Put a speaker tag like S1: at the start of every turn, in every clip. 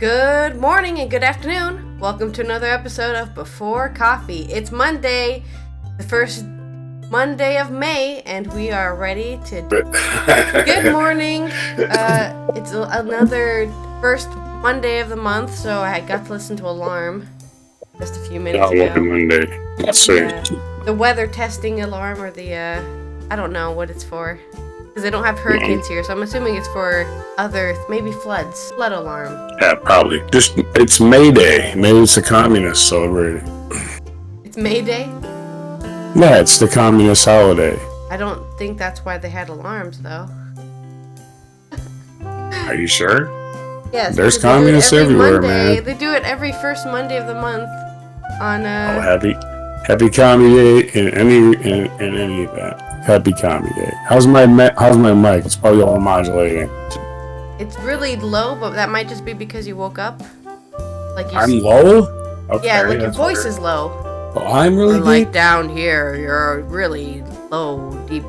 S1: Good morning and good afternoon. Welcome to another episode of Before Coffee. It's Monday, the first Monday of May, and we are ready to... Good morning. It's another first Monday of the month, so I got to listen to Alarm just a few minutes ago.
S2: Monday. Let's see.
S1: The weather testing alarm, or the, I don't know what it's for. Because they don't have hurricanes here, so I'm assuming it's for other, maybe floods. Flood alarm.
S2: Yeah, probably. It's May Day. Maybe it's the communists celebrating.
S1: It's May Day?
S2: Yeah, it's the communist holiday.
S1: I don't think that's why they had alarms, though.
S2: Are you sure?
S1: Yes.
S2: There's communists everywhere,
S1: Monday.
S2: man.
S1: They do it every first Monday of the month on,
S2: Happy Commie Day in any event. Happy Commie Day. How's my mic? It's probably all modulating.
S1: It's really low, but that might just be because you woke up.
S2: I'm low? Okay,
S1: yeah, like your voice is low.
S2: Oh, I'm really deep?
S1: Like down here, you're a really low, deep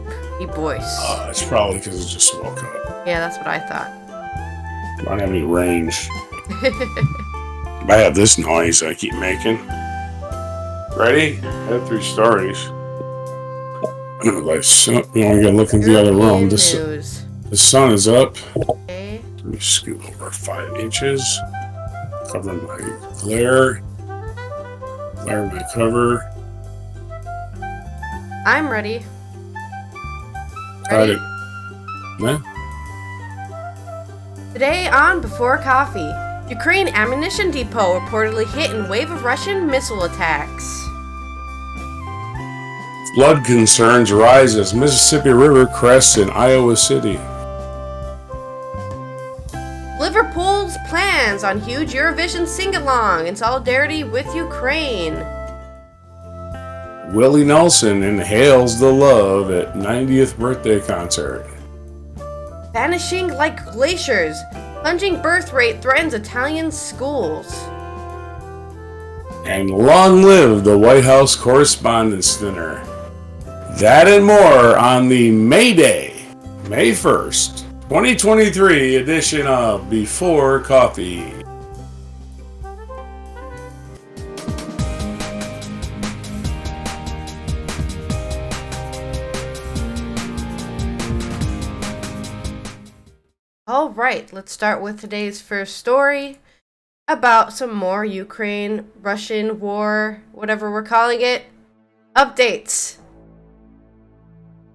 S1: voice.
S2: It's probably because I just woke up.
S1: Yeah, that's what I thought.
S2: I don't have any range. I have this noise I keep making. Ready? I have 3 stories. You gotta look into the other room. The sun is up.
S1: Okay.
S2: Let me scoot over 5 inches. Cover my glare. Glare my cover.
S1: I'm ready.
S2: Got it. Yeah.
S1: Today on Before Coffee, Ukraine ammunition depot reportedly hit in wave of Russian missile attacks.
S2: Flood concerns rise as Mississippi River crests in Iowa City.
S1: Liverpool's plans on huge Eurovision Sing-A-Long in solidarity with Ukraine.
S2: Willie Nelson inhales the love at 90th birthday concert.
S1: Vanishing like glaciers, plunging birth rate threatens Italian schools.
S2: And long live the White House Correspondence Dinner. That and more on the May Day, May 1st, 2023 edition of Before Coffee.
S1: All right, let's start with today's first story about some more Ukraine-Russian war, whatever we're calling it, updates.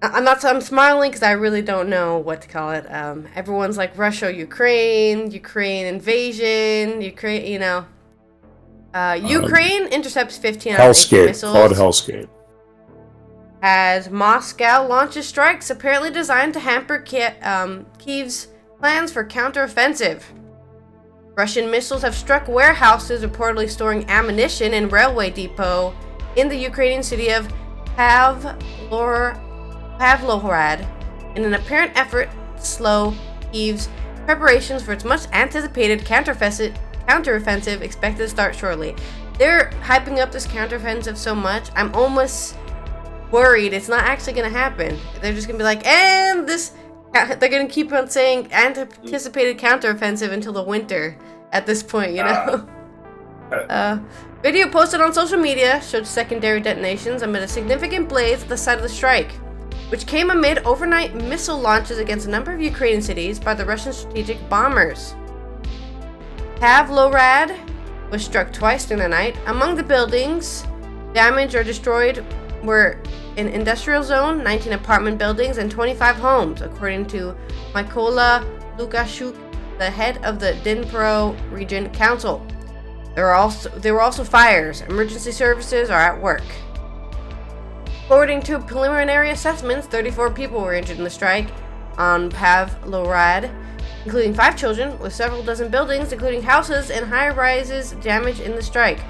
S1: I'm smiling because I really don't know what to call it. Everyone's like Russia, Ukraine invasion, Ukraine, Ukraine intercepts 15
S2: Hellscape,
S1: missiles.
S2: called Hellscape.
S1: As Moscow launches strikes apparently designed to hamper Kyiv's plans for counteroffensive. Russian missiles have struck warehouses reportedly storing ammunition and railway depot in the Ukrainian city of Pavlohrad in an apparent effort to slow Kyiv's preparations for its much anticipated counteroffensive expected to start shortly. They're hyping up this counteroffensive so much, I'm almost worried it's not actually going to happen. They're just going to be like, they're going to keep on saying anticipated counteroffensive until the winter at this point, Video posted on social media showed secondary detonations amid a significant blaze at the site of the strike, which came amid overnight missile launches against a number of Ukrainian cities by the Russian strategic bombers. Pavlohrad was struck twice during the night. Among the buildings damaged or destroyed were an industrial zone, 19 apartment buildings, and 25 homes, according to Mykola Lukashuk, the head of the Dnipro Region Council. There were also fires. Emergency services are at work. According to preliminary assessments, 34 people were injured in the strike on Pavlohrad, including 5 children, with several dozen buildings, including houses and high-rises, damaged in the strike.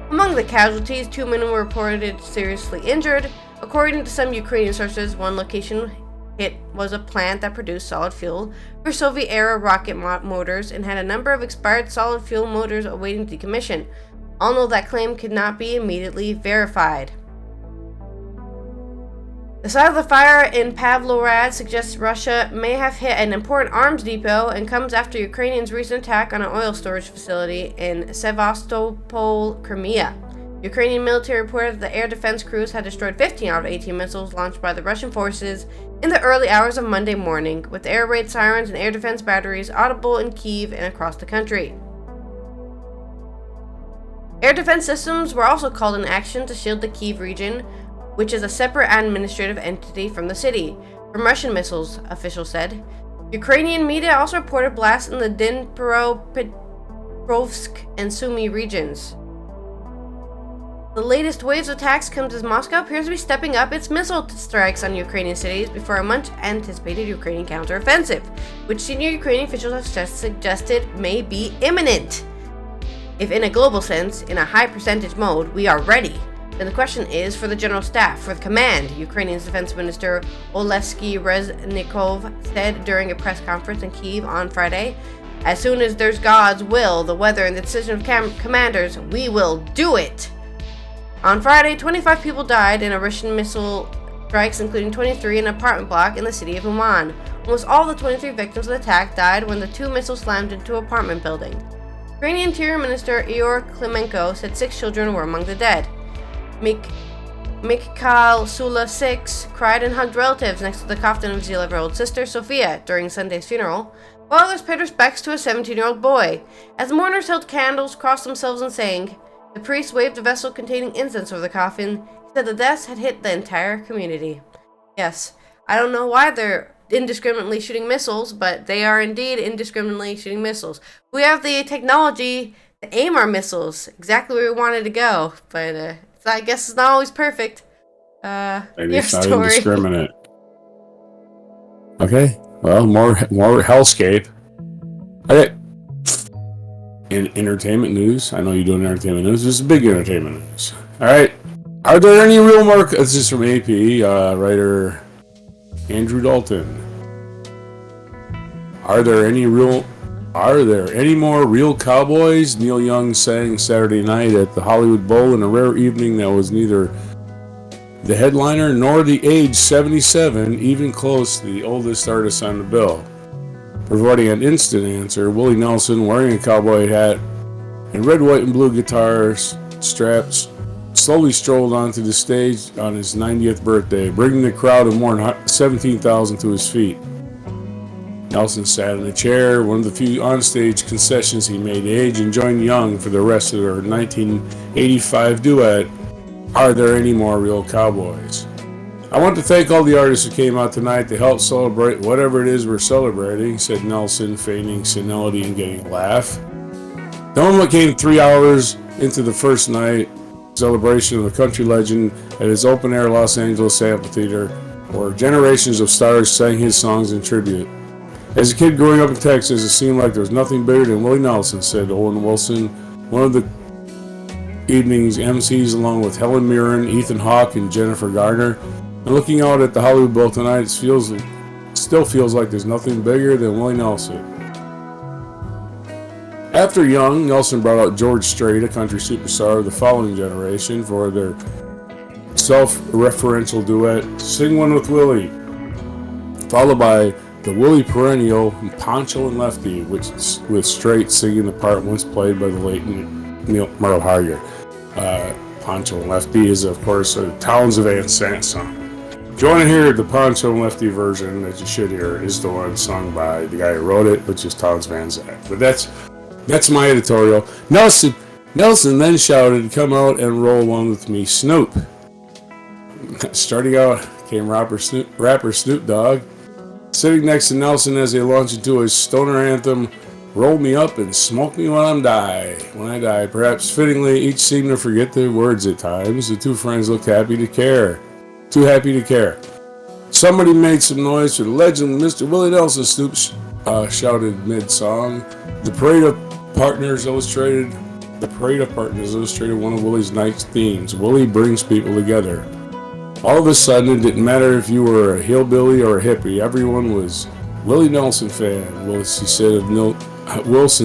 S1: Among the casualties, 2 men were reported seriously injured. According to some Ukrainian sources, one location hit was a plant that produced solid fuel for Soviet-era rocket motors and had a number of expired solid fuel motors awaiting decommission, although that claim could not be immediately verified. The site of the fire in Pavlograd suggests Russia may have hit an important arms depot and comes after Ukrainians' recent attack on an oil storage facility in Sevastopol, Crimea. Ukrainian military reported that the air defense crews had destroyed 15 out of 18 missiles launched by the Russian forces in the early hours of Monday morning, with air raid sirens and air defense batteries audible in Kyiv and across the country. Air defense systems were also called in action to shield the Kyiv region, which is a separate administrative entity from the city, from Russian missiles, officials said. Ukrainian media also reported blasts in the Dnipropetrovsk and Sumy regions. The latest waves of attacks comes as Moscow appears to be stepping up its missile strikes on Ukrainian cities before a much-anticipated Ukrainian counteroffensive, which senior Ukrainian officials have suggested may be imminent. If in a global sense, in a high-percentage mode, we are ready, then the question is for the general staff, for the command, Ukrainian's defense minister Oleksiy Reznikov said during a press conference in Kyiv on Friday. As soon as there's God's will, the weather, and the decision of commanders, we will do it. On Friday, 25 people died in Russian missile strikes, including 23 in an apartment block in the city of Uman. Almost all the 23 victims of the attack died when the two missiles slammed into an apartment building. Ukrainian Interior Minister Ihor Klimenko said 6 children were among the dead. Mikhail Sula, 6, cried and hugged relatives next to the coffin of his 11-year-old sister, Sofia, during Sunday's funeral, while others paid respects to a 17-year-old boy. As mourners held candles, crossed themselves, and sang, the priest waved a vessel containing incense over the coffin. He said the deaths had hit the entire community. Yes, I don't know why they're indiscriminately shooting missiles, but they are indeed indiscriminately shooting missiles. We have the technology to aim our missiles exactly where we wanted to go, but I guess it's not always perfect.
S2: Maybe it's not indiscriminate. Okay, well, more hellscape. Okay. In entertainment news, I know you're doing entertainment news. This is big entertainment news. All right. Are there any real this is from AP, writer Andrew Dalton. Are there any more real cowboys? Neil Young sang Saturday night at the Hollywood Bowl in a rare evening that was neither the headliner nor the age 77, even close to the oldest artist on the bill. Providing an instant answer, Willie Nelson, wearing a cowboy hat and red, white, and blue guitar straps, slowly strolled onto the stage on his 90th birthday, bringing the crowd of more than 17,000 to his feet. Nelson sat in a chair, one of the few onstage concessions he made to age, and joined Young for the rest of their 1985 duet, Are There Any More Real Cowboys? I want to thank all the artists who came out tonight to help celebrate whatever it is we're celebrating, said Nelson, feigning senility and getting a laugh. The moment came 3 hours into the first night celebration of the country legend at his open-air Los Angeles amphitheater, where generations of stars sang his songs in tribute. As a kid growing up in Texas, it seemed like there was nothing bigger than Willie Nelson, said Owen Wilson, one of the evening's MCs, along with Helen Mirren, Ethan Hawke, and Jennifer Garner. And looking out at the Hollywood Bowl tonight, it still feels like there's nothing bigger than Willie Nelson. After Young, Nelson brought out George Strait, a country superstar of the following generation, for their self-referential duet, Sing One with Willie, followed by the Willie perennial, Poncho and Lefty, which with Strait singing the part once played by the late Merle Haggard. Poncho and Lefty is, of course, a Towns of Van Sant song. If you want to hear the Poncho and Lefty version that you should hear, is the one sung by the guy who wrote it, which is Towns Van Sant. But that's my editorial. Nelson then shouted, "Come out and roll one with me, Snoop." Starting out came rapper Snoop Dogg, sitting next to Nelson as they launched into his stoner anthem, "Roll me up and smoke me when I die." Perhaps fittingly, each seemed to forget their words at times. The two friends looked too happy to care. Somebody made some noise for the legend, Mr. Willie Nelson, Snoop shouted mid-song. The Parade of Partners illustrated one of Willie's night's themes. Willie brings people together. All of a sudden, it didn't matter if you were a hillbilly or a hippie. Everyone was Willie Nelson fan. Wilson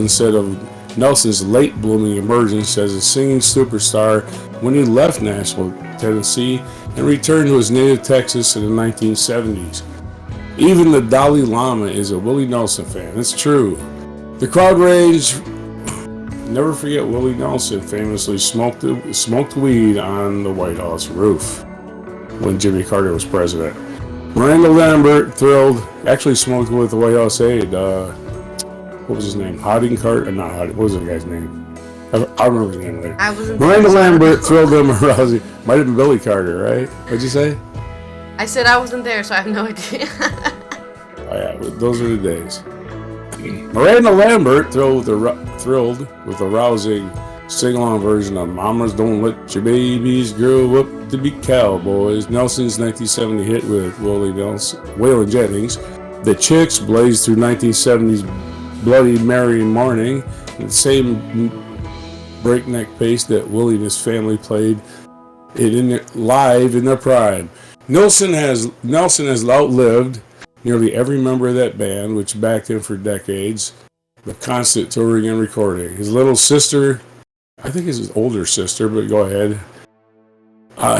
S2: said of Nelson's late blooming emergence as a singing superstar when he left Nashville, Tennessee, and returned to his native Texas in the 1970s. Even the Dalai Lama is a Willie Nelson fan. It's true. The crowd range. Never forget Willie Nelson famously smoked weed on the White House roof when Jimmy Carter was president. Miranda Lambert actually smoked with the White House aide. What was his name? Harding Carter? Not Harding. What was the guy's name? I remember his name later. Miranda Lambert thrilled him arousing. Might have been Billy Carter, right? What'd you say?
S1: I said I wasn't there, so I have no idea.
S2: Oh yeah, those are the days. Miranda Lambert thrilled with the rousing sing-along version of "Mamas Don't Let Your Babies Grow Up to Be Cowboys." Nelson's 1970 hit with Waylon Jennings. The Chicks blazed through 1970's Bloody Mary Morning at the same breakneck pace that Willie and his family played it live in their prime. Nelson has outlived nearly every member of that band, which backed him for decades, with constant touring and recording. His little sister, I think it's his older sister, but go ahead.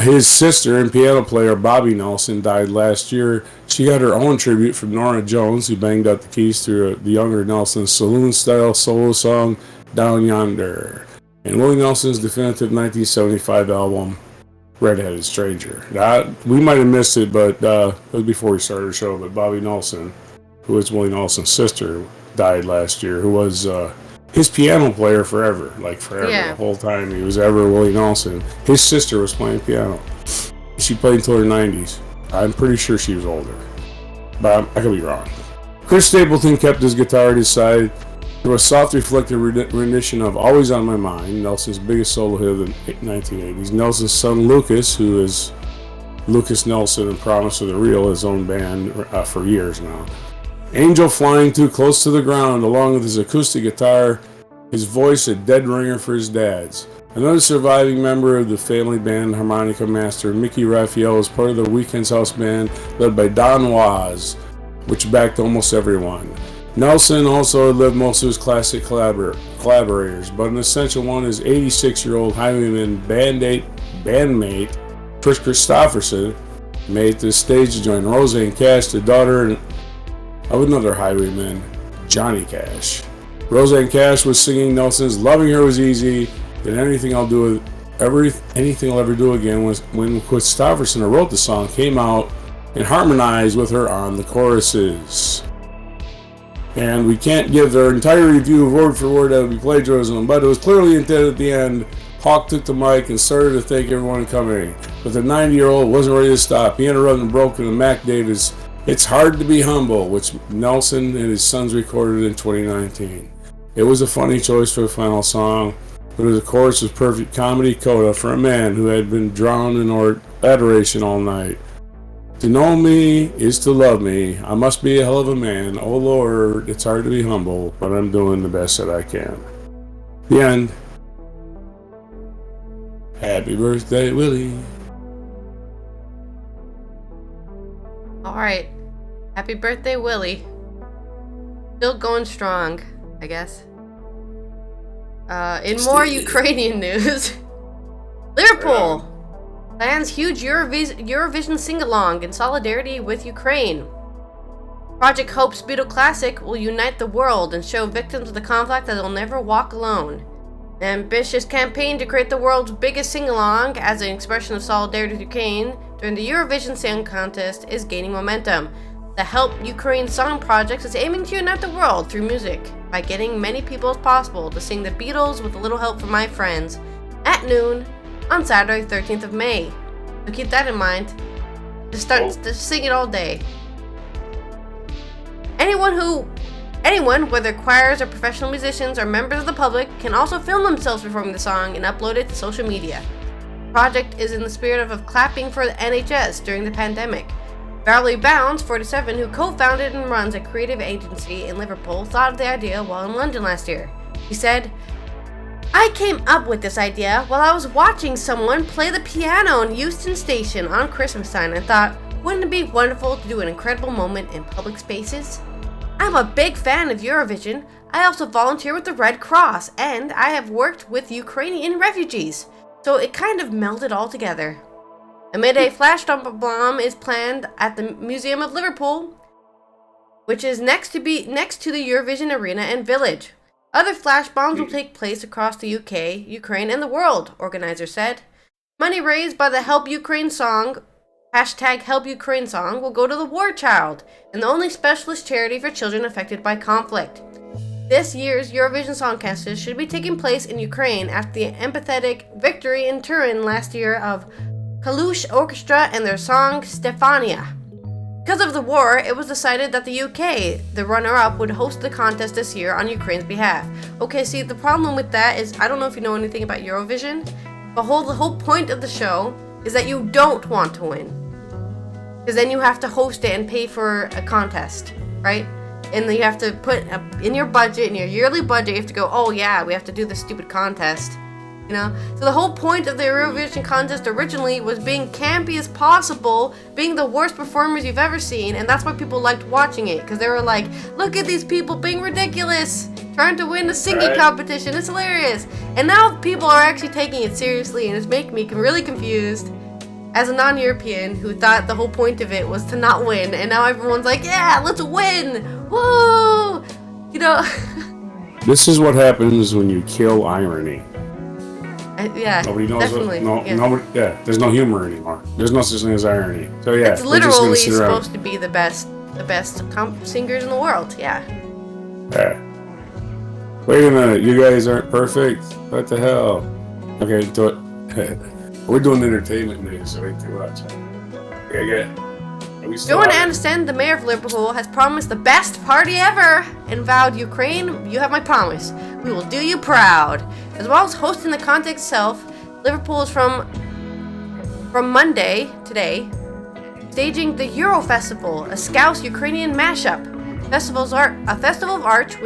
S2: His sister and piano player Bobby Nelson died last year. She got her own tribute from Norah Jones, who banged out the keys through the younger Nelson's saloon-style solo song, Down Yonder, and Willie Nelson's definitive 1975 album, Red-Headed Stranger. We might have missed it, but it was before we started the show, but Bobby Nelson, who is Willie Nelson's sister, died last year, who was his piano player forever. Yeah. The whole time he was ever Willie Nelson. His sister was playing piano. She played until her 90s. I'm pretty sure she was older, but I could be wrong. Chris Stapleton kept his guitar at his side through a soft, reflective rendition of Always on My Mind, Nelson's biggest solo hit of the 1980s. Nelson's son Lucas, who is Lucas Nelson and Promise of the Real, his own band for years now. Angel Flying Too Close to the Ground, along with his acoustic guitar, his voice a dead ringer for his dad's. Another surviving member of the family band, harmonica master Mickey Raphael, was part of the Weekend's house band led by Don Was, which backed almost everyone. Nelson also lived most of his classic collaborators, but an essential one is 86-year-old Highwayman bandmate Kris Kristofferson made it to the stage to join Roseanne Cash, the daughter of another Highwayman, Johnny Cash. Roseanne Cash was singing Nelson's "Loving Her Was Easy," and anything I'll ever do again was when Kristofferson, who wrote the song, came out and harmonized with her on the choruses. And we can't give their entire review word for word, that would be plagiarism, but it was clearly intended at the end. Hawk took the mic and started to thank everyone coming, but the 90-year-old wasn't ready to stop. He interrupted and broke into Mac Davis' "It's Hard to Be Humble," which Nelson and his sons recorded in 2019. It was a funny choice for the final song, but the chorus was perfect comedy coda for a man who had been drowned in adoration all night. To know me is to love me. I must be a hell of a man. Oh Lord, it's hard to be humble, but I'm doing the best that I can. The end. Happy birthday, Willie.
S1: Alright. Happy birthday, Willie. Still going strong, I guess. In more Ukrainian news, Liverpool plans huge Eurovision Sing-A-Long in solidarity with Ukraine. Project Hope's Beatle Classic will unite the world and show victims of the conflict that they'll never walk alone. An ambitious campaign to create the world's biggest sing-along as an expression of solidarity with Ukraine during the Eurovision Song Contest is gaining momentum. The Help Ukraine Song Project is aiming to unite the world through music by getting many people as possible to sing the Beatles with a little help from my friends at noon on Saturday, 13th of May. So keep that in mind. Just sing it all day. Anyone, whether choirs or professional musicians or members of the public, can also film themselves performing the song and upload it to social media. The project is in the spirit of clapping for the NHS during the pandemic. Valerie Bounds, 47, who co-founded and runs a creative agency in Liverpool, thought of the idea while in London last year. He said, "I came up with this idea while I was watching someone play the piano in Euston Station on Christmas time and thought, wouldn't it be wonderful to do an incredible moment in public spaces? I'm a big fan of Eurovision. I also volunteer with the Red Cross, and I have worked with Ukrainian refugees, so it kind of melded all together." A midday flash bomb is planned at the Museum of Liverpool, which is next to the Eurovision Arena and Village. Other flash bombs will take place across the UK, Ukraine, and the world, organizers said. Money raised by the Help Ukraine song, #Help Ukraine song, will go to the War Child, and the only specialist charity for children affected by conflict. This year's Eurovision Song Contest should be taking place in Ukraine after the empathetic victory in Turin last year of Kalush Orchestra and their song Stefania. Because of the war, it was decided that the UK, the runner-up, would host the contest this year on Ukraine's behalf. Okay, see, the problem with that is, I don't know if you know anything about Eurovision, but the whole point of the show is that you don't want to win. Because then you have to host it and pay for a contest, right? And then you have to put in your budget, in your yearly budget, you have to go, oh yeah, we have to do this stupid contest. You know? So the whole point of the Eurovision contest originally was being campy as possible, being the worst performers you've ever seen, and that's why people liked watching it, because they were like, look at these people being ridiculous, trying to win a singing competition, it's hilarious. And now people are actually taking it seriously, and it's making me really confused as a non-European who thought the whole point of it was to not win, and now everyone's like, yeah, let's win! Woo! You know?
S2: This is what happens when you kill irony.
S1: Yeah,
S2: nobody knows
S1: definitely.
S2: There's no humor anymore. There's no such thing as irony. So yeah,
S1: it's literally supposed to be the best singers in the world. Yeah.
S2: Yeah. Wait a minute, you guys aren't perfect. What the hell? Okay, do it. We're doing entertainment news, so wait too much. Okay.
S1: You want to understand? The mayor of Liverpool has promised the best party ever and vowed, Ukraine, you have my promise. We will do you proud. As well as hosting the contest itself, Liverpool is from Monday, today, staging the Euro Festival, a Scouse Ukrainian mashup. A festival of arts,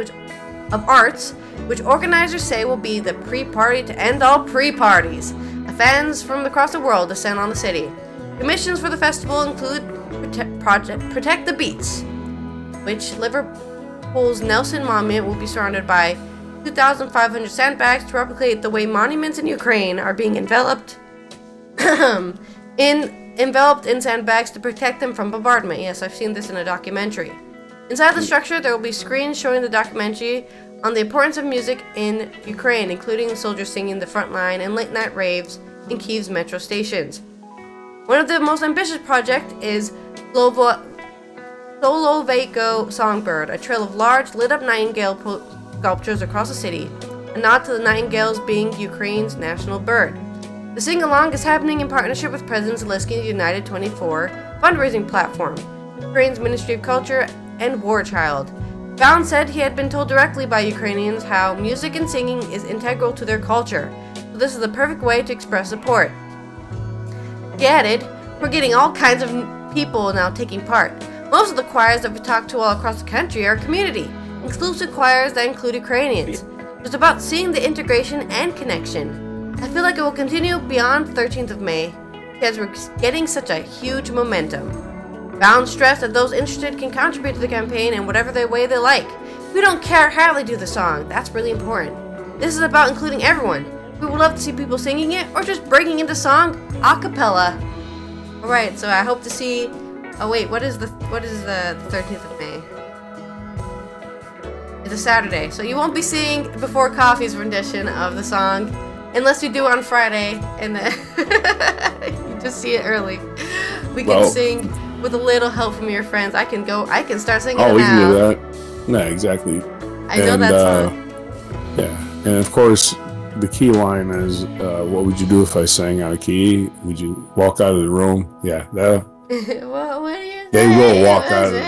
S1: which organizers say will be the pre-party to end all pre-parties. Fans from across the world descend on the city. Commissions for the festival include Protect the Beats, which Liverpool's Nelson Monument will be surrounded by 2,500 sandbags to replicate the way monuments in Ukraine are being enveloped in sandbags to protect them from bombardment. Yes, I've seen this in a documentary. Inside the structure, there will be screens showing the documentary on the importance of music in Ukraine, including soldiers singing the front line and late-night raves in Kyiv's metro stations. One of the most ambitious projects is Soloveiko Songbird, a trail of large lit-up nightingale sculptures across the city, a nod to the nightingales being Ukraine's national bird. The Sing-A-Long is happening in partnership with President Zelensky's United 24 fundraising platform, Ukraine's Ministry of Culture, and War Child. Bound said he had been told directly by Ukrainians how music and singing is integral to their culture, so this is the perfect way to express support. He added, we're getting all kinds of people now taking part. Most of the choirs that we talk to all across the country are community, inclusive choirs that include Ukrainians. It's about seeing the integration and connection. I feel like it will continue beyond 13th of May, because we're getting such a huge momentum. Bound stressed that those interested can contribute to the campaign in whatever way they like. We don't care how they do the song, that's really important. This is about including everyone. We would love to see people singing it or just breaking into song a cappella. Alright, so I hope to see. Oh wait, what is the 13th of May? It's a Saturday, so you won't be seeing Before Coffee's rendition of the song unless you do it on Friday and then you just see it early. We can sing with a little help from your friends. I can start singing it now.
S2: We can do that. No, exactly.
S1: I know that song.
S2: Yeah, and of course, the key line is, what would you do if I sang out of key? Would you walk out of the room? Yeah, that.
S1: What do you
S2: They will walk out of the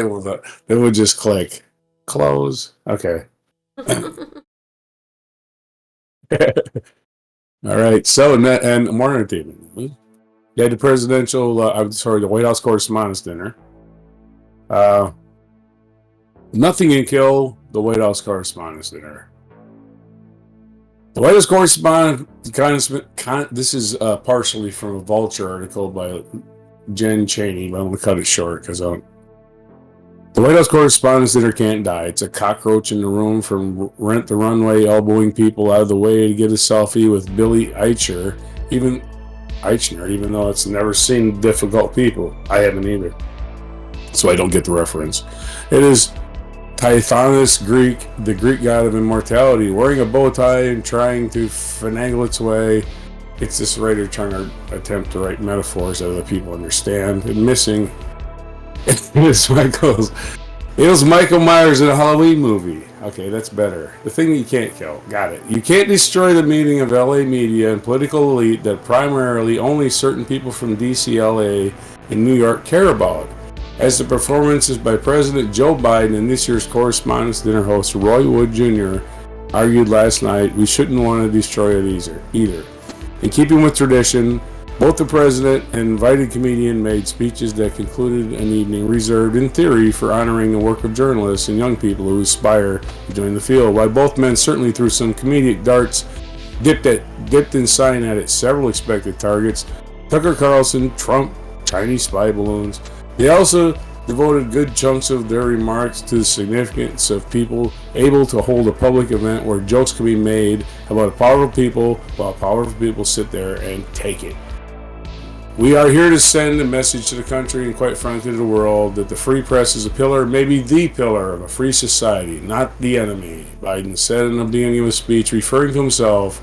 S1: room.
S2: They will just click. Close. Okay. All right. So, and more entertainment. Yeah, the the White House Correspondence Dinner. Nothing can kill the White House Correspondence Dinner. The White House Correspondence, this is partially from a Vulture article by Jen Chaney, but I'm going to cut it short because I don't. The White House Correspondence Dinner can't die. It's a cockroach in the room from Rent the Runway, elbowing people out of the way to get a selfie with Billy Eicher even Eichner, even though it's never seen difficult people. I haven't either. So I don't get the reference. It is Tithonus Greek, the Greek god of immortality, wearing a bow tie and trying to finagle its way. It's this writer trying to attempt to write metaphors that other people understand, and missing. It was Michael Myers in a Halloween movie. Okay, that's better. The thing you can't kill. Got it. You can't destroy the meaning of LA media and political elite that primarily only certain people from DC, LA, and New York care about. As the performances by President Joe Biden and this year's Correspondence Dinner host Roy Wood Jr. argued last night, we shouldn't want to destroy it either. In keeping with tradition, both the president and invited comedian made speeches that concluded an evening reserved, in theory, for honoring the work of journalists and young people who aspire to join the field. While both men certainly threw some comedic darts, dipped in sign at it several expected targets, Tucker Carlson, Trump, Chinese spy balloons. They also devoted good chunks of their remarks to the significance of people able to hold a public event where jokes can be made about powerful people while powerful people sit there and take it. We are here to send a message to the country and quite frankly to the world that the free press is a pillar, maybe the pillar of a free society, not the enemy, Biden said in the beginning of his speech, referring to himself,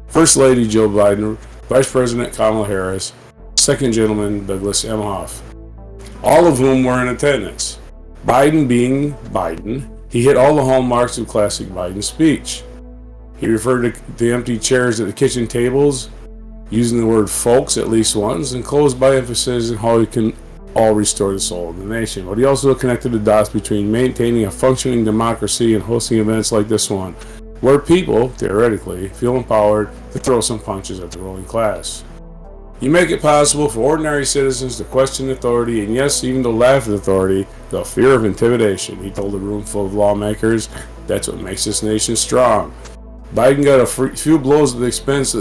S2: First Lady Joe Biden, Vice President Kamala Harris, Second Gentleman Douglas Emhoff, all of whom were in attendance. Biden being Biden, he hit all the hallmarks of classic Biden speech. He referred to the empty chairs at the kitchen tables, using the word folks at least once, and closed by emphasizing how we can all restore the soul of the nation. But he also connected the dots between maintaining a functioning democracy and hosting events like this one, where people, theoretically, feel empowered to throw some punches at the ruling class. You make it possible for ordinary citizens to question authority and, yes, even to laugh at authority, the fear of intimidation. He told a room full of lawmakers, that's what makes this nation strong. Biden got a few blows at the expense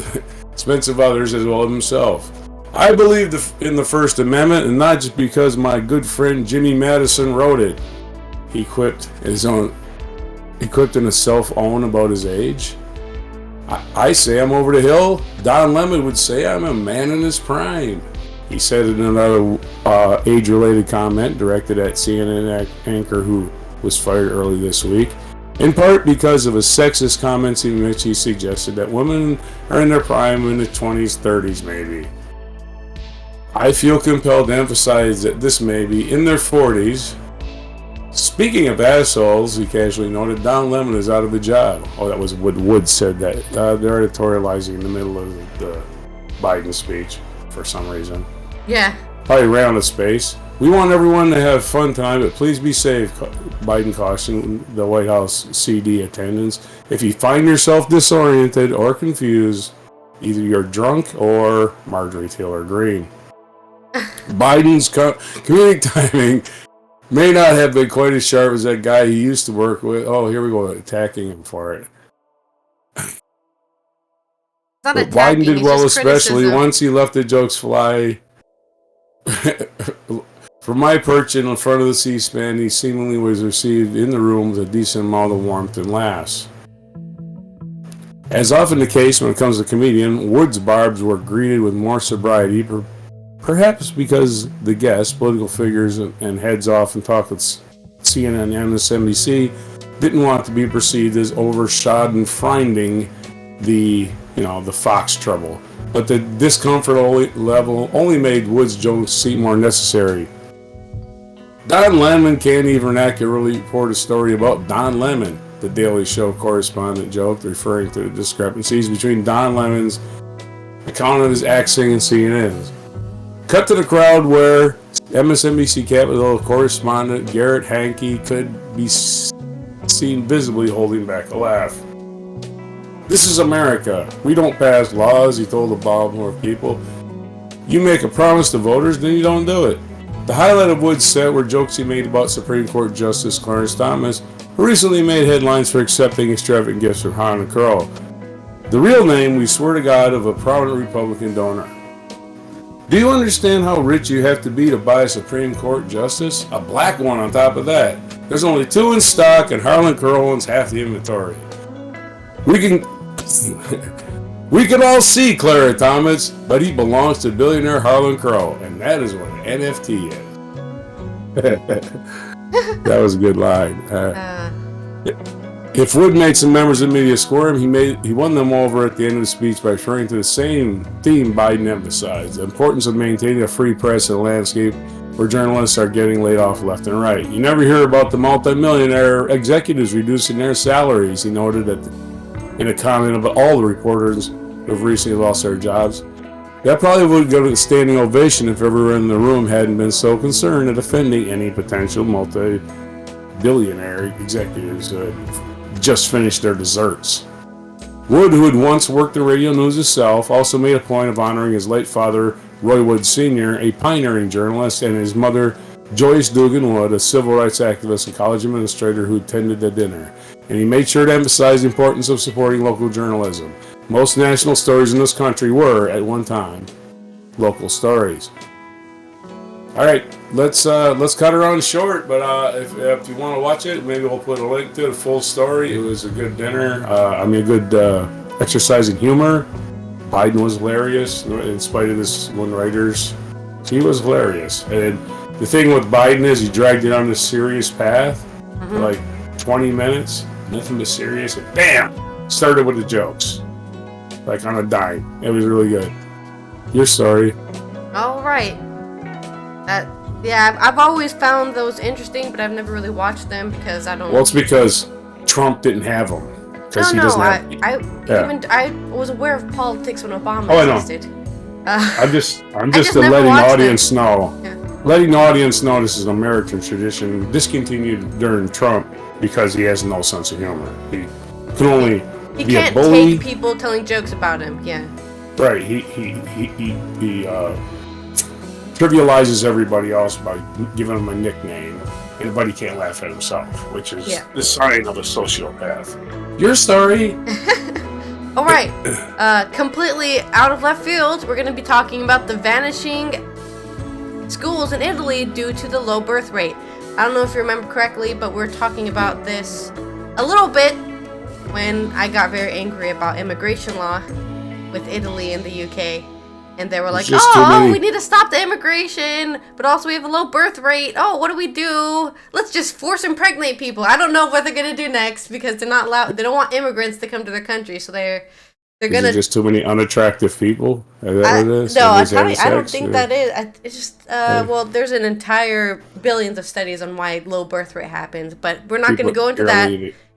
S2: of others as well as himself. I believe in the First Amendment, and not just because my good friend Jimmy Madison wrote it. He quipped in a self-own about his age. I say I'm over the hill. Don Lemon would say I'm a man in his prime. He said in another age-related comment directed at CNN anchor who was fired early this week, in part because of his sexist comments in which he suggested that women are in their prime in the 20s, 30s maybe. I feel compelled to emphasize that this may be in their 40s. Speaking of assholes, he casually noted, Don Lemon is out of a job. Oh, that was what Wood said that. They're editorializing in the middle of the Biden speech for some reason.
S1: Yeah.
S2: Probably ran out of space. We want everyone to have fun time, but please be safe, Biden cautioned the White House CD attendants. If you find yourself disoriented or confused, either you're drunk or Marjorie Taylor Greene. Biden's comedic timing may not have been quite as sharp as that guy he used to work with. Oh, here we go, attacking him for it. But Biden did well, especially once he left the jokes fly. From my perch in front of the C-SPAN, he seemingly was received in the room with a decent amount of warmth and laughs. As often the case when it comes to comedian, Wood's barbs were greeted with more sobriety, perhaps because the guests, political figures, and heads off and talk with CNN and MSNBC didn't want to be perceived as overschadenfreudig the Fox trouble. But the discomfort level only made Wood's jokes seem more necessary. Don Lemon can't even accurately report a story about Don Lemon, the Daily Show correspondent joked, referring to the discrepancies between Don Lemon's account of his accent and CNN's. Cut to the crowd where MSNBC Capitol correspondent Garrett Hankey could be seen visibly holding back a laugh. This is America. We don't pass laws, he told the Baltimore people. You make a promise to voters, then you don't do it. The highlight of Wood's set were jokes he made about Supreme Court Justice Clarence Thomas, who recently made headlines for accepting extravagant gifts from Harlan Crow. The real name, we swear to God, of a prominent Republican donor. Do you understand how rich you have to be to buy a Supreme Court justice? A black one on top of that. There's only 2 in stock and Harlan Crow owns half the inventory. We We can all see Clara Thomas, but he belongs to billionaire Harlan Crow, and that is what an NFT is. That was a good line. If Wood made some members of the media squirm, he won them over at the end of the speech by referring to the same theme Biden emphasized: the importance of maintaining a free press in a landscape where journalists are getting laid off left and right. You never hear about the multimillionaire executives reducing their salaries, he noted in a comment about all the reporters who have recently lost their jobs. That probably would go to a standing ovation if everyone in the room hadn't been so concerned at offending any potential multi-billionaire executives who had just finished their desserts. Wood, who had once worked in radio news himself, also made a point of honoring his late father, Roy Wood Sr., a pioneering journalist, and his mother, Joyce Dugan Wood, a civil rights activist and college administrator who attended the dinner. And he made sure to emphasize the importance of supporting local journalism. Most national stories in this country were, at one time, local stories. All right, let's cut her on short. But if you want to watch it, maybe we'll put a link to the full story. It was a good dinner. A good exercise in humor. Biden was hilarious, in spite of this one writers. He was hilarious. And the thing with Biden is he dragged it on this serious path for like 20 minutes, nothing but serious, and bam, started with the jokes, like on a dime. It was really good. Your story.
S1: All right. I've always found those interesting, but I've never really watched them because I don't.
S2: Well, it's because Trump didn't have them.
S1: I was aware of politics when Obama existed.
S2: I'm just letting the audience know. Yeah. Letting the audience know this is an American tradition, discontinued during Trump because he has no sense of humor. He can only be a bully.
S1: He can't take people telling jokes about him. Yeah.
S2: Right. He trivializes everybody else by giving them a nickname, but he can't laugh at himself, which is the sign of a sociopath. Your story.
S1: All right. Completely out of left field, we're going to be talking about the vanishing schools in Italy due to the low birth rate. I don't know if you remember correctly, but we're talking about this a little bit when I got very angry about immigration law with Italy and the UK. And they were like, we need to stop the immigration, but also we have a low birth rate. Oh, what do we do? Let's just force impregnate people. I don't know what they're going to do next because they're not allowed. They don't want immigrants to come to their country, so they're going to...
S2: Is it just too many unattractive people? Is that what it is?
S1: No, I don't think that is. It's just, well, there's an entire billions of studies on why low birth rate happens, but we're not going to go into that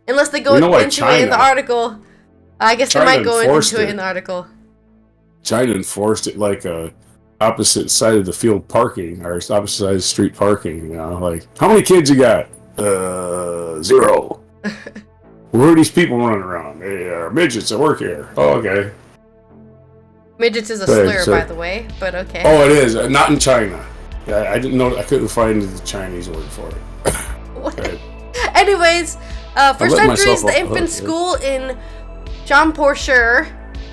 S1: unless they go into it in the article. I guess they might go into it in the article.
S2: China enforced it like opposite side of the field parking or opposite side of the street parking. You know, like, how many kids you got? 0. Where are these people running around? They are midgets that work here. Oh, okay.
S1: Midgets is a slur, by the way, but okay.
S2: Oh, it is. Not in China. I didn't know. I couldn't find the Chinese word for it.
S1: Right. Anyways, for centuries, the infant school in Champurshire,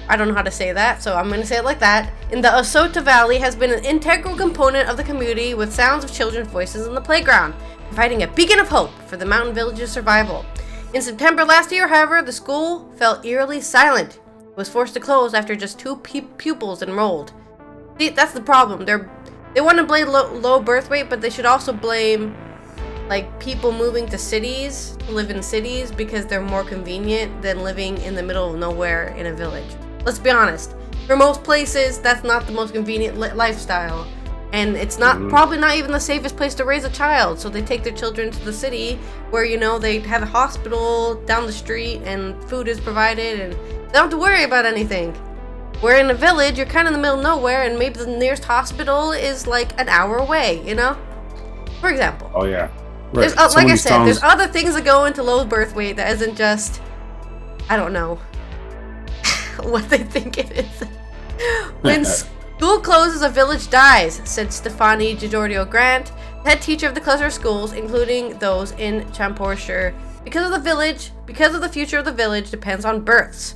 S1: I don't know how to say that, so I'm going to say it like that, in the Osota Valley has been an integral component of the community with sounds of children's voices in the playground, providing a beacon of hope for the mountain village's survival. In September last year, however, the school fell eerily silent. It was forced to close after just 2 pupils enrolled. See, that's the problem. They want to blame low birth rate, but they should also blame like people moving to cities, to live in cities, because they're more convenient than living in the middle of nowhere in a village. Let's be honest. For most places, that's not the most convenient lifestyle. And it's not probably not even the safest place to raise a child. So they take their children to the city where, you know, they have a hospital down the street and food is provided and they don't have to worry about anything. Where in a village, you're kind of in the middle of nowhere and maybe the nearest hospital is like an hour away, you know? For example.
S2: Oh, yeah. Right.
S1: Like I said, there's other things that go into low birth weight that isn't just, I don't know, what they think it is. When school closes, a village dies, said Stefani Giorgio Grant, head teacher of the cluster schools, including those in Champurshire. Because of the future of the village depends on births.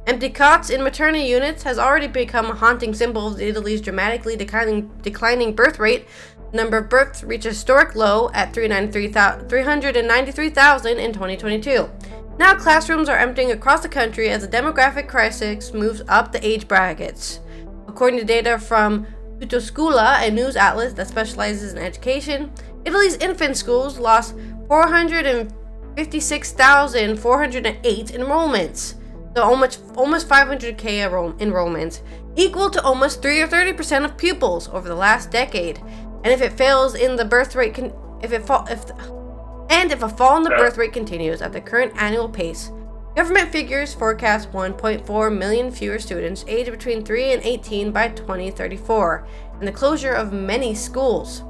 S1: Empty cots in maternity units has already become a haunting symbol of Italy's dramatically declining birth rate. The number of births reached a historic low at 393,000 in 2022. Now classrooms are emptying across the country as the demographic crisis moves up the age brackets. According to data from Tutoscula, a news outlet that specializes in education, Italy's infant schools lost 456,408 enrollments. So almost 500k enrollments, equal to almost 30% of pupils over the last decade. And if it fails in the birth rate, if a fall in the birth rate continues at the current annual pace, government figures forecast 1.4 million fewer students aged between 3 and 18 by 2034, and the closure of many schools.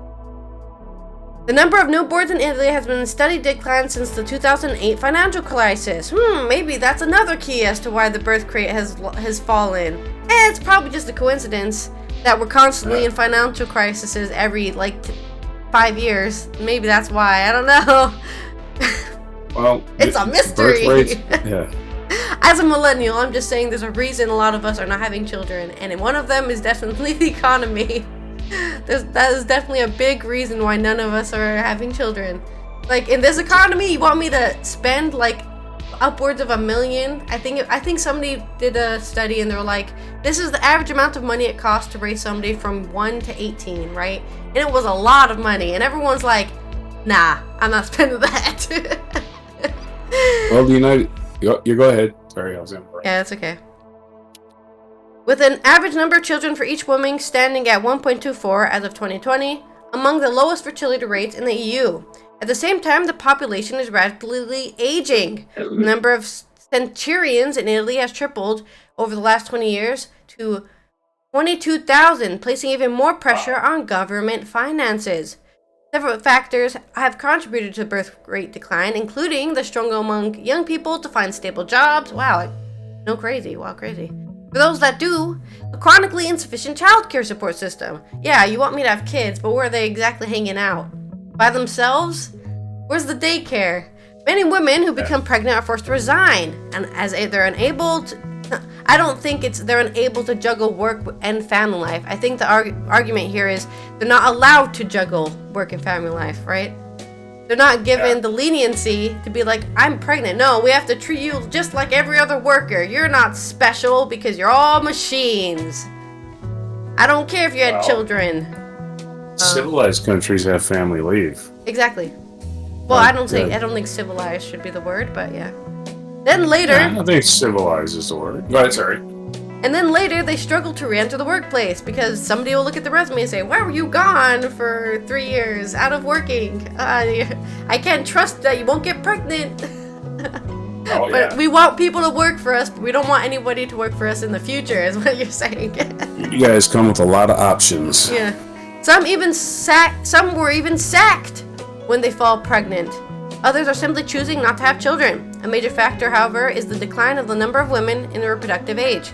S1: The number of newborns in Italy has been in steady decline since the 2008 financial crisis. Maybe that's another key as to why the birth rate has fallen. It's probably just a coincidence that we're constantly in financial crises every 5 years. Maybe that's why. I don't know.
S2: Well,
S1: it's a mystery.
S2: Yeah.
S1: As a millennial, I'm just saying there's a reason a lot of us are not having children, and one of them is definitely the economy. That is definitely a big reason why none of us are having children. Like, in this economy, you want me to spend upwards of $1 million? I think somebody did a study and they were like, this is the average amount of money it costs to raise somebody from 1 to 18, right? And it was a lot of money, and everyone's like, nah, I'm not spending that.
S2: Well, you go ahead. Sorry, I was in.
S1: Yeah, that's okay. With an average number of children for each woman standing at 1.24 as of 2020, among the lowest fertility rates in the EU. At the same time, the population is rapidly aging. The number of centurions in Italy has tripled over the last 20 years to 22,000, placing even more pressure on government finances. Several factors have contributed to the birth rate decline, including the struggle among young people to find stable jobs. Wow, crazy. For those that do, a chronically insufficient childcare support system. Yeah, you want me to have kids, but where are they exactly hanging out? By themselves? Where's the daycare? Many women who become pregnant are forced to resign, and as they're unable to... I don't think they're unable to juggle work and family life. I think the argument here is they're not allowed to juggle work and family life, right? They're not given the leniency to be like, I'm pregnant. No, we have to treat you just like every other worker. You're not special because you're all machines. I don't care if you had children.
S2: Civilized countries have family leave.
S1: Exactly. Well, I don't think civilized should be the word, but yeah. Then later...
S2: I think civilized is the word. Go ahead, sorry.
S1: And then later, they struggle to re-enter the workplace because somebody will look at the resume and say, why were you gone for 3 years out of working? I can't trust that you won't get pregnant. But we want people to work for us, but we don't want anybody to work for us in the future, is what you're saying.
S2: You guys come with a lot of options.
S1: Yeah. Some were even sacked when they fall pregnant. Others are simply choosing not to have children. A major factor, however, is the decline of the number of women in the reproductive age.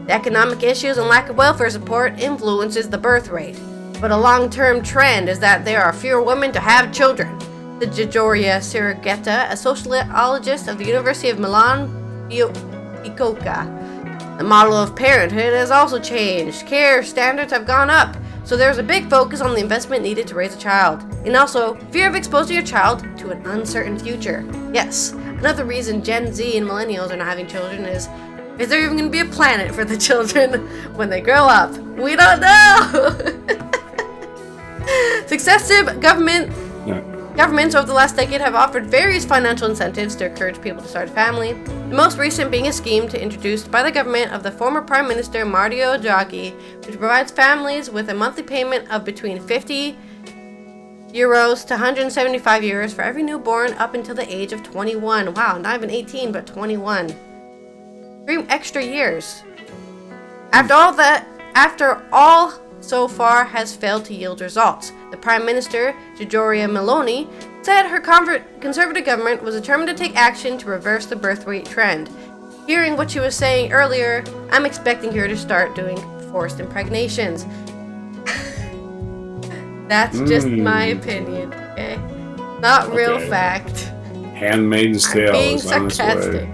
S1: The economic issues and lack of welfare support influences the birth rate, but a long-term trend is that there are fewer women to have children. The Giorgia Sirigetta, a sociologist of the University of Milan, Bicocca. The model of parenthood has also changed. Care standards have gone up, so there's a big focus on the investment needed to raise a child, and also fear of exposing your child to an uncertain future. Yes, another reason Gen Z and millennials are not having children is there even going to be a planet for the children when they grow up? We don't know! Successive governments over the last decade have offered various financial incentives to encourage people to start a family, the most recent being a scheme introduced by the government of the former Prime Minister Mario Draghi, which provides families with a monthly payment of between €50 to €175 for every newborn up until the age of 21. Wow, not even 18, but 21. 3 extra years. After all so far has failed to yield results. The Prime Minister, Giorgia Meloni, said her conservative government was determined to take action to reverse the birth rate trend. Hearing what she was saying earlier, I'm expecting her to start doing forced impregnations. That's just my opinion, okay? Not real fact.
S2: Handmaid's Tale
S1: being
S2: is on its
S1: sarcastic.
S2: way.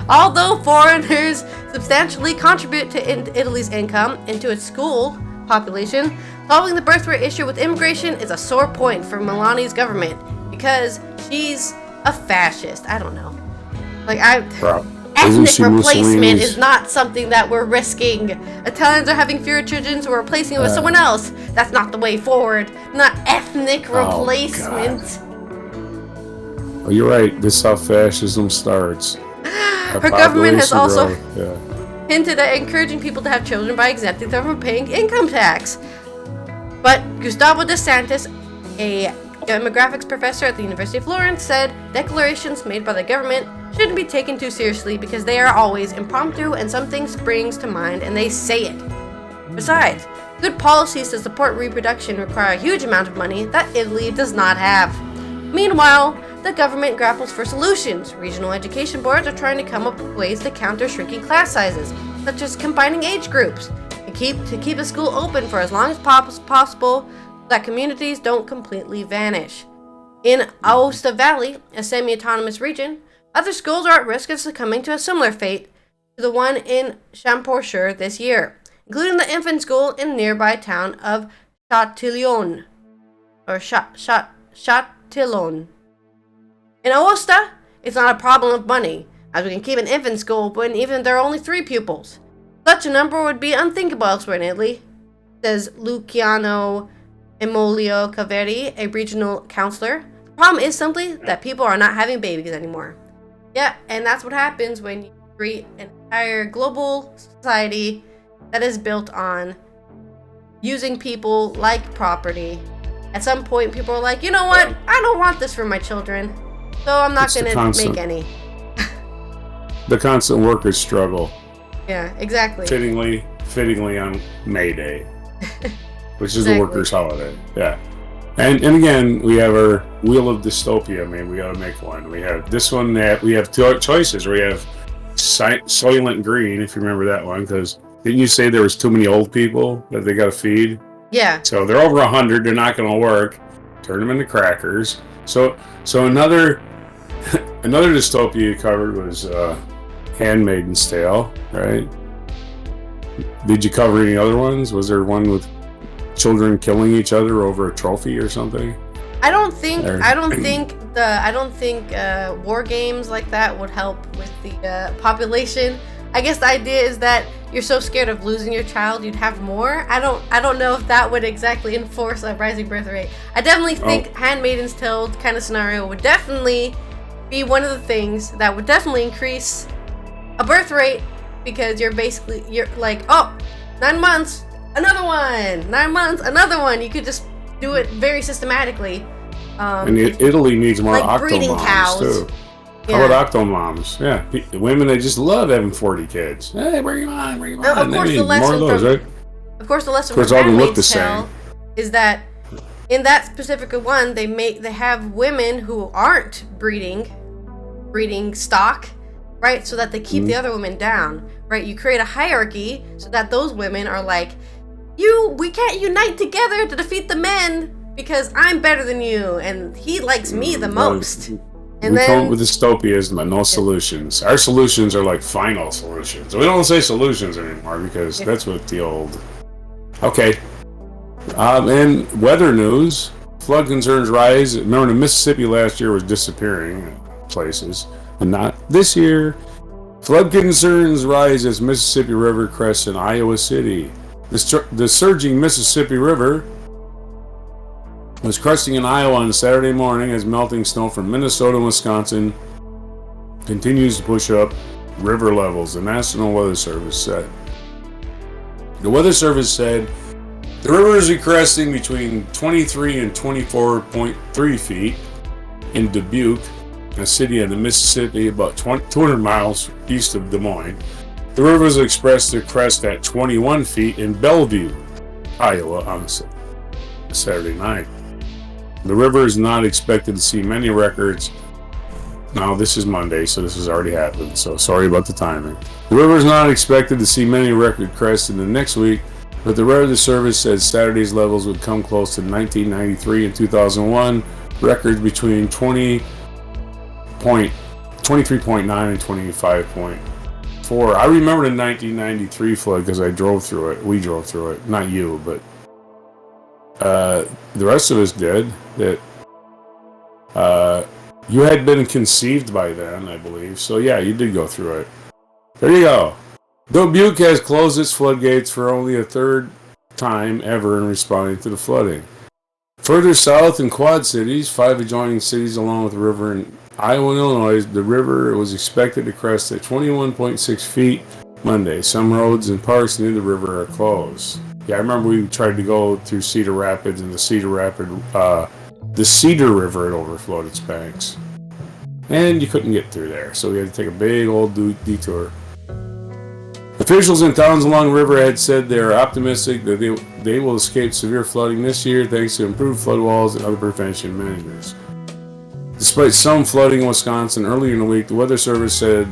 S1: Although foreigners substantially contribute to Italy's income and to its school population, solving the birth rate issue with immigration is a sore point for Meloni's government because she's a fascist. I don't know. Like,
S2: Isn't
S1: ethnic
S2: she
S1: replacement
S2: Mussolini's?
S1: is not something that we're risking. Italians are having fewer children, so we're replacing it with someone else. That's not the way forward. Not ethnic replacement.
S2: Oh, you're right. This is how fascism starts.
S1: Her government has also
S2: Yeah.
S1: hinted at encouraging people to have children by exempting them from paying income tax. But Gustavo de Santos, a demographics professor at the University of Florence, said declarations made by the government shouldn't be taken too seriously because they are always impromptu and something springs to mind and they say it. Besides, good policies to support reproduction require a huge amount of money that Italy does not have. Meanwhile, the government grapples for solutions. Regional education boards are trying to come up with ways to counter shrinking class sizes, such as combining age groups, to keep a school open for as long as possible so that communities don't completely vanish. In Aosta Valley, a semi-autonomous region, other schools are at risk of succumbing to a similar fate to the one in Champshire this year, including the infant school in the nearby town of Chatillon. Chatillon. In Aosta, it's not a problem of money, as we can keep an infant school open even if there are only 3 pupils. Such a number would be unthinkable elsewhere in Italy, says Luciano Emolio Caveri, a regional counselor. The problem is simply that people are not having babies anymore. Yeah, and that's what happens when you create an entire global society that is built on using people like property. At some point, people are like, you know what? I don't want this for my children, so I'm not going to make any.
S2: The constant workers' struggle.
S1: Yeah, exactly.
S2: Fittingly on May Day, which is the workers' holiday. Yeah. And again, we have our Wheel of Dystopia. I mean, we got to make one. We have this one that we have 2 choices. We have Soylent Green, if you remember that one, because didn't you say there was too many old people that they got to feed?
S1: Yeah.
S2: So they're over 100. They're not going to work. Turn them into crackers. So another dystopia you covered was Handmaid's Tale, right? Did you cover any other ones? Was there one with children killing each other over a trophy or something?
S1: I don't think war games like that would help with the population. I guess the idea is that you're so scared of losing your child, you'd have more. I don't know if that would exactly enforce a rising birth rate. I definitely think Handmaid's Tale kind of scenario would definitely be one of the things that would definitely increase a birth rate, because you're like, 9 months, another one, 9 months, another one. You could just do it very systematically.
S2: And Italy needs more
S1: like breeding
S2: octomoms
S1: cows.
S2: too.
S1: Yeah.
S2: How about octomoms? Yeah, the women, they just love having 40 kids. Hey, bring them on.
S1: Of course, the lesson
S2: more of those, right?
S1: Of course, the lesson
S2: Of course,
S1: from
S2: all of them look the
S1: Handmaid's Tale
S2: same.
S1: is that in that specific one, they have women who aren't breeding stock, right? So that they keep the other women down, right? You create a hierarchy so that those women are like, we can't unite together to defeat the men because I'm better than you and he likes me the most. And
S2: we
S1: then
S2: come up with dystopias, but no solutions. Our solutions are like final solutions. We don't say solutions anymore because that's what the old. Okay. And weather news. Flood concerns rise. Remember, the Mississippi last year was disappearing in places, and not this year. Flood concerns rise as Mississippi River crests in Iowa City. The surging Mississippi River was cresting in Iowa on Saturday morning as melting snow from Minnesota and Wisconsin continues to push up river levels, the National Weather Service said. The Weather Service said the river is cresting between 23 and 24.3 feet in Dubuque, a city in the Mississippi about 200 miles east of Des Moines. The river is expressed to crest at 21 feet in Bellevue, Iowa on Saturday night. The river is not expected to see many records. Now, this is Monday, so this has already happened, so sorry about the timing. The river is not expected to see many record crests in the next week, but the Weather Service said Saturday's levels would come close to 1993 and 2001 records between 23.9 and 25.4. I remember the 1993 flood because I drove through it. We drove through it. Not you, but the rest of us did. You had been conceived by then, I believe. So yeah, you did go through it. There you go. Dubuque has closed its floodgates for only a third time ever in responding to the flooding. Further south in Quad Cities, 5 adjoining cities along with the river in Iowa and Illinois, the river was expected to crest at 21.6 feet Monday. Some roads and parks near the river are closed. Yeah, I remember we tried to go through Cedar Rapids, and the Cedar River had overflowed its banks. And you couldn't get through there, so we had to take a big old detour. Officials in towns along the river had said they are optimistic that they will escape severe flooding this year thanks to improved flood walls and other prevention measures. Despite some flooding in Wisconsin earlier in the week, the Weather Service said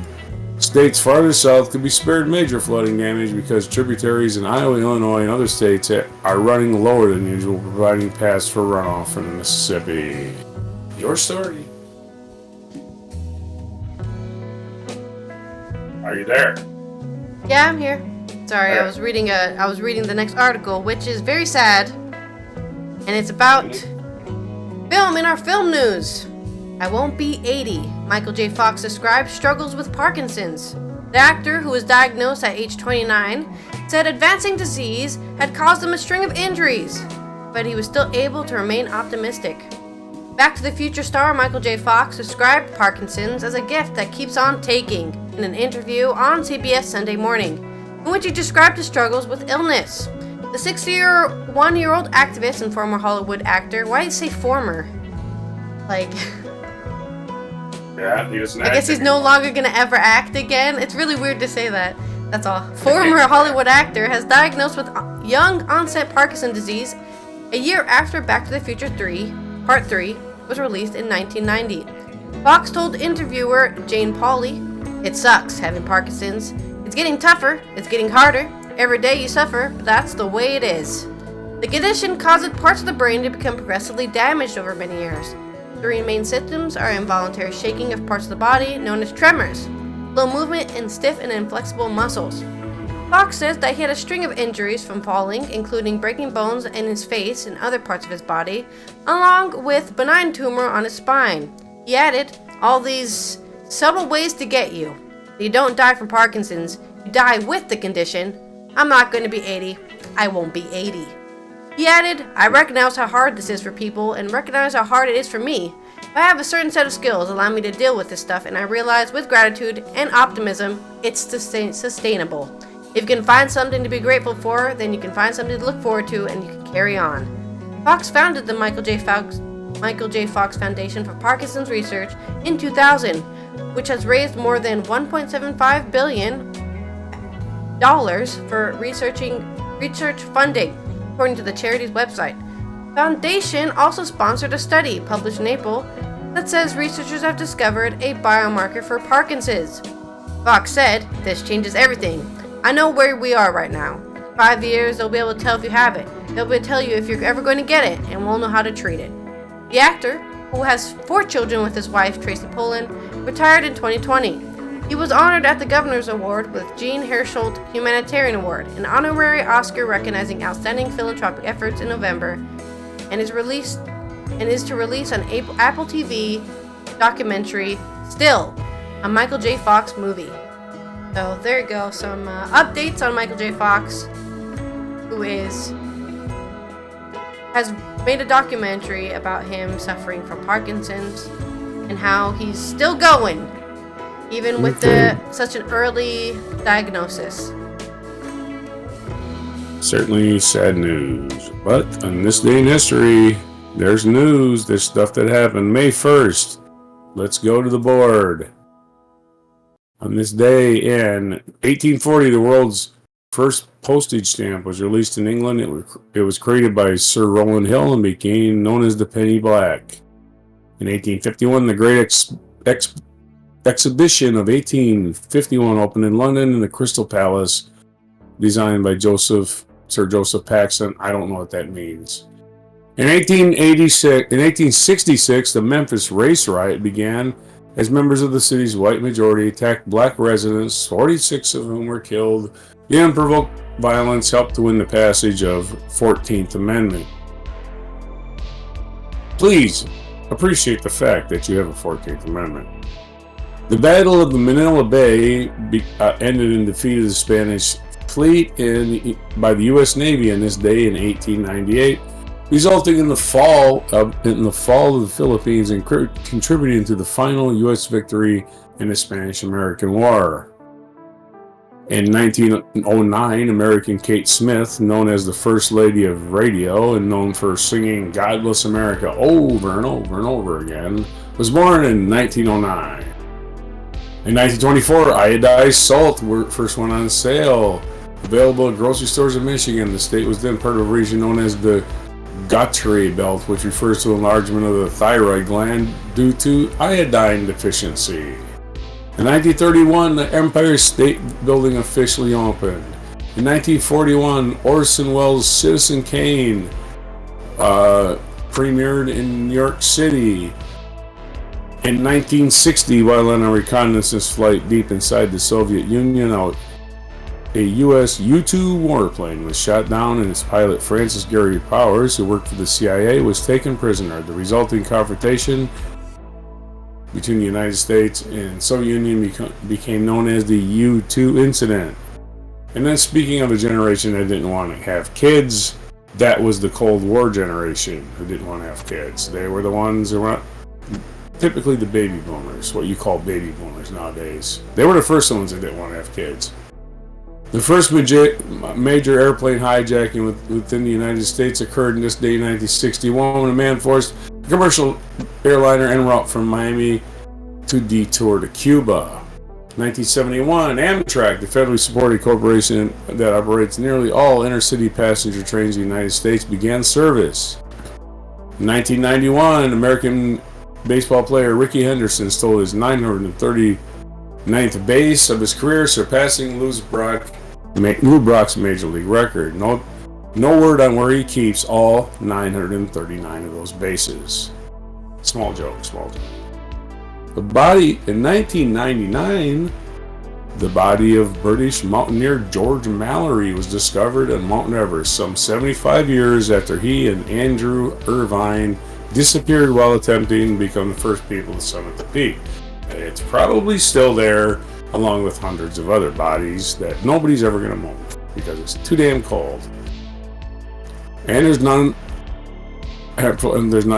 S2: states farther south could be spared major flooding damage because tributaries in Iowa, Illinois, and other states are running lower than usual, providing paths for runoff from the Mississippi. Your story. Are you there?
S1: Yeah, I'm here. Sorry, I was reading the next article, which is very sad, and it's about film in our film news. I won't be 80. Michael J. Fox describes struggles with Parkinson's. The actor, who was diagnosed at age 29, said advancing disease had caused him a string of injuries, but he was still able to remain optimistic. Back to the Future star Michael J. Fox described Parkinson's as a gift that keeps on taking in an interview on CBS Sunday Morning, in which he described his struggles with illness. The 61-year-old activist and former Hollywood actor, why do you say former?
S2: Yeah, he was an
S1: I guess he's no longer going to ever act again. It's really weird to say that. That's all. Former Hollywood actor has diagnosed with young onset Parkinson's disease a year after Back to the Future 3, Part 3, was released in 1990. Fox told interviewer Jane Pauley, "It sucks having Parkinson's. It's getting tougher. It's getting harder. Every day you suffer, but that's the way it is." The condition causes parts of the brain to become progressively damaged over many years. The three main symptoms are involuntary shaking of parts of the body, known as tremors, slow movement, and stiff and inflexible muscles. Fox says that he had a string of injuries from falling, including breaking bones in his face and other parts of his body, along with benign tumor on his spine. He added, "All these subtle ways to get you. You don't die from Parkinson's, you die with the condition. I'm not going to be 80. I won't be 80. He added, "I recognize how hard this is for people and recognize how hard it is for me. I have a certain set of skills that allow me to deal with this stuff, and I realize with gratitude and optimism, it's sustainable. If you can find something to be grateful for, then you can find something to look forward to, and you can carry on." Fox founded the Michael J. Fox Foundation for Parkinson's Research in 2000, which has raised more than $1.75 billion for research funding, according to the charity's website. The foundation also sponsored a study published in April that says researchers have discovered a biomarker for Parkinson's. Fox said, "This changes everything. I know where we are right now. 5 years, they'll be able to tell if you have it. They'll be able to tell you if you're ever going to get it, and we'll know how to treat it." The actor, who has 4 children with his wife, Tracy Pollan, retired in 2020. He was honored at the Governor's Award with Jean Hersholt Humanitarian Award, an honorary Oscar recognizing outstanding philanthropic efforts, in November, and is to release on Apple TV documentary Still, a Michael J. Fox movie. So there you go, some updates on Michael J. Fox, who has made a documentary about him suffering from Parkinson's and how he's still going, even with such an early diagnosis.
S2: Certainly sad news. But on this day in history, there's news. There's stuff that happened May 1st. Let's go to the board. On this day in 1840, the world's first postage stamp was released in England. It was created by Sir Rowland Hill and became known as the penny black. In 1851, the Great Exhibition of 1851 opened in London in the Crystal Palace, designed by Sir Joseph Paxton. I don't know what that means. In 1866, the Memphis race riot began as members of the city's white majority attacked black residents, 46 of whom were killed. The unprovoked violence helped to win the passage of 14th Amendment. Please, appreciate the fact that you have a 14th Amendment. The Battle of the Manila Bay ended in defeat of the Spanish fleet by the U.S. Navy on this day in 1898, resulting in the fall of the Philippines and contributing to the final U.S. victory in the Spanish-American War. In 1909, American Kate Smith, known as the First Lady of Radio and known for singing God Bless America over and over and over again, was born in 1909. In 1924, iodized salt first went on sale. Available at grocery stores in Michigan, the state was then part of a region known as the Guthrie Belt, which refers to enlargement of the thyroid gland due to iodine deficiency. In 1931, the Empire State Building officially opened. In 1941, Orson Welles' Citizen Kane premiered in New York City. In 1960, while on a reconnaissance flight deep inside the Soviet Union, a U.S. U-2 warplane was shot down and its pilot, Francis Gary Powers, who worked for the CIA, was taken prisoner. The resulting confrontation between the United States and Soviet Union became known as the U-2 incident. And then, speaking of a generation that didn't want to have kids, that was the Cold War generation who didn't want to have kids. They were the ones who were typically the baby boomers, what you call baby boomers nowadays. They were the first ones that didn't want to have kids. The first major airplane hijacking within the United States occurred in this day in 1961 when a man forced a commercial airliner en route from Miami to detour to Cuba. 1971, Amtrak, the federally supported corporation that operates nearly all intercity passenger trains in the United States, began service. In 1991, American baseball player Rickey Henderson stole his 939th base of his career, surpassing Lou Brock's major league record. No word on where he keeps all 939 of those bases. Small joke. In 1999, the body of British mountaineer George Mallory was discovered on Mount Everest, some 75 years after he and Andrew Irvine disappeared while attempting to become the first people to summit the peak. It's probably still there, along with hundreds of other bodies that nobody's ever going to move because it's too damn cold. And there's not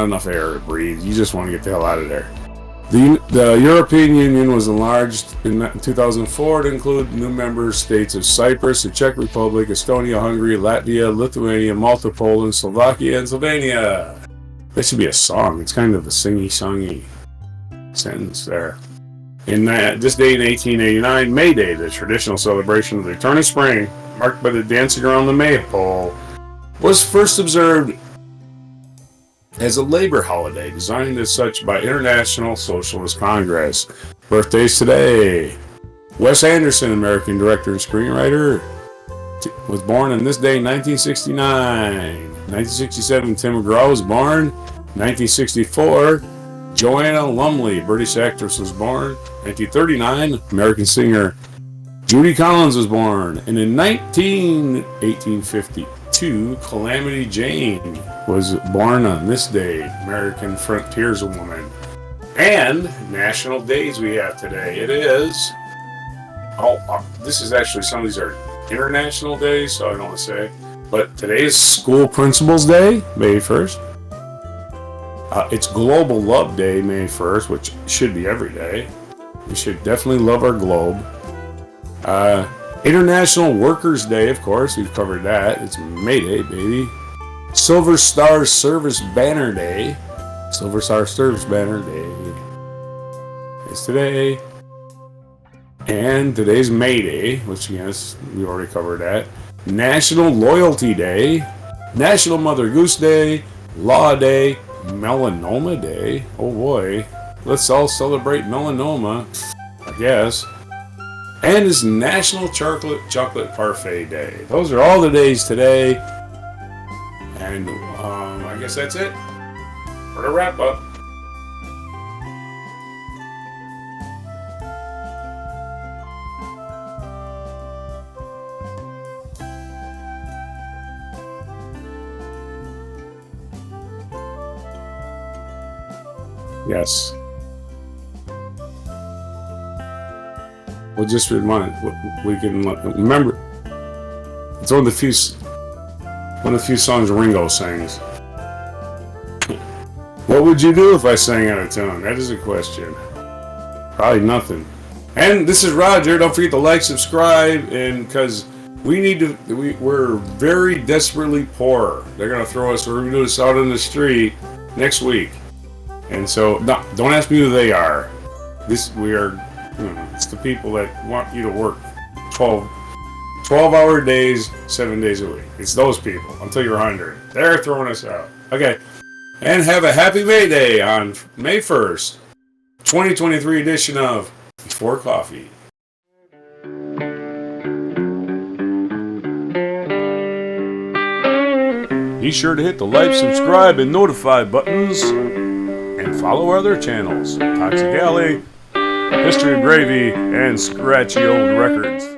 S2: enough air to breathe. You just want to get the hell out of there. The European Union was enlarged in 2004 to include new member states of Cyprus, the Czech Republic, Estonia, Hungary, Latvia, Lithuania, Malta, Poland, Slovakia, and Slovenia. That should be a song. It's kind of a singy-songy sentence there. In this day in 1889, May Day, the traditional celebration of the return of spring, marked by the dancing around the maypole, was first observed as a labor holiday, designed as such by International Socialist Congress. Birthdays today. Wes Anderson, American director and screenwriter, was born on this day in 1969. 1967, Tim McGraw was born. 1964, Joanna Lumley, British actress, was born. 1939, American singer Judy Collins was born. And in 1852, Calamity Jane was born on this day, American frontierswoman. And national days we have today. It is, this is actually, some of these are international days, so I don't want to say. But today is School Principals Day, May 1st. It's Global Love Day, May 1st, which should be every day. We should definitely love our globe. International Workers' Day, of course, we've covered that. It's May Day, baby. Silver Star Service Banner Day. Silver Star Service Banner Day is today. And today's May Day, which, yes, we already covered that. National Loyalty Day. National Mother Goose Day. Law Day. Melanoma Day. Oh boy. Let's all celebrate melanoma, I guess. And it's National Chocolate Parfait Day. Those are all the days today. And I guess that's it for the wrap up. Yes. We'll just remind. We can remember. It's one of the few songs Ringo sings. What would you do if I sang out of tune? That is a question. Probably nothing. And this is Roger. Don't forget to like, subscribe, and because we're very desperately poor. They're gonna throw us. We're gonna do this out on the street next week. And so, no, don't ask me who they are. It's the people that want you to work 12-hour days, 7 days a week. It's those people until you're 100. They're throwing us out. Okay. And have a happy May Day on May 1st, 2023 edition of Before Coffee. Be sure to hit the like, subscribe, and notify buttons. And follow our other channels, Toxic Alley, History of Gravy, and Scratchy Old Records.